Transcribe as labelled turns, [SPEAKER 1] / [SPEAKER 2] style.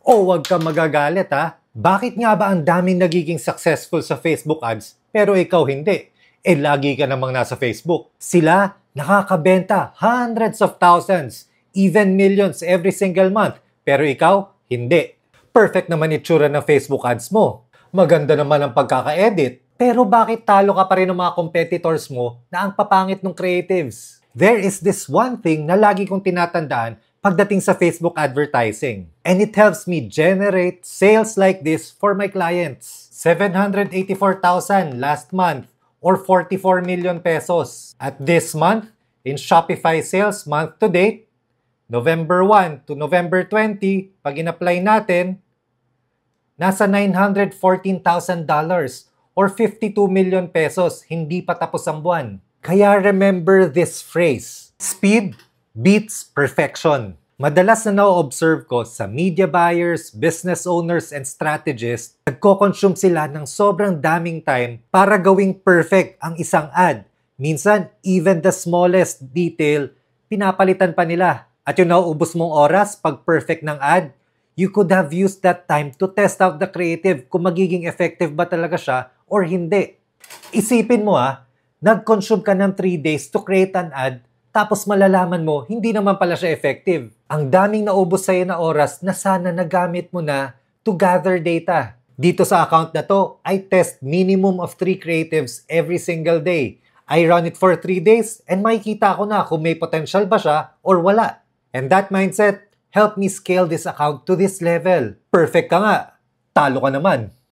[SPEAKER 1] O wag ka magagalit ha. Bakit nga ba ang daming nagiging successful sa Facebook ads pero ikaw hindi? Eh lagi ka namang nasa Facebook. Sila nakakabenta hundreds of thousands, even millions every single month. Pero ikaw, hindi. Perfect naman itsura ng Facebook ads mo. Maganda naman ang pagkaka-edit. Pero bakit talo ka pa rin ng mga competitors mo na ang papangit ng creatives? There is this one thing na lagi kong tinatandaan pagdating sa Facebook advertising. And it helps me generate sales like this for my clients. 784,000 last month or 44 million pesos. At this month, in Shopify sales month to date, November 1 to November 20, pag in-apply natin, nasa $914,000 or 52 million pesos, hindi pa tapos ang buwan. Kaya remember this phrase, speed beats perfection. Madalas na na-observe ko sa media buyers, business owners, and strategists, nagko-consume sila ng sobrang daming time para gawing perfect ang isang ad. Minsan, even the smallest detail, pinapalitan pa nila. At yung nauubos mong oras pag perfect ng ad, you could have used that time to test out the creative kung magiging effective ba talaga siya or hindi. Isipin mo nag-consume ka ng 3 days to create an ad, tapos malalaman mo, hindi naman pala siya effective. Ang daming naubos sa'yo na oras na sana nagamit mo na to gather data. Dito sa account na to, I test minimum of 3 creatives every single day. I run it for 3 days and makikita ko na kung may potential ba siya or wala. And that mindset helped me scale this account to this level. Perfect ka nga, talo ka naman.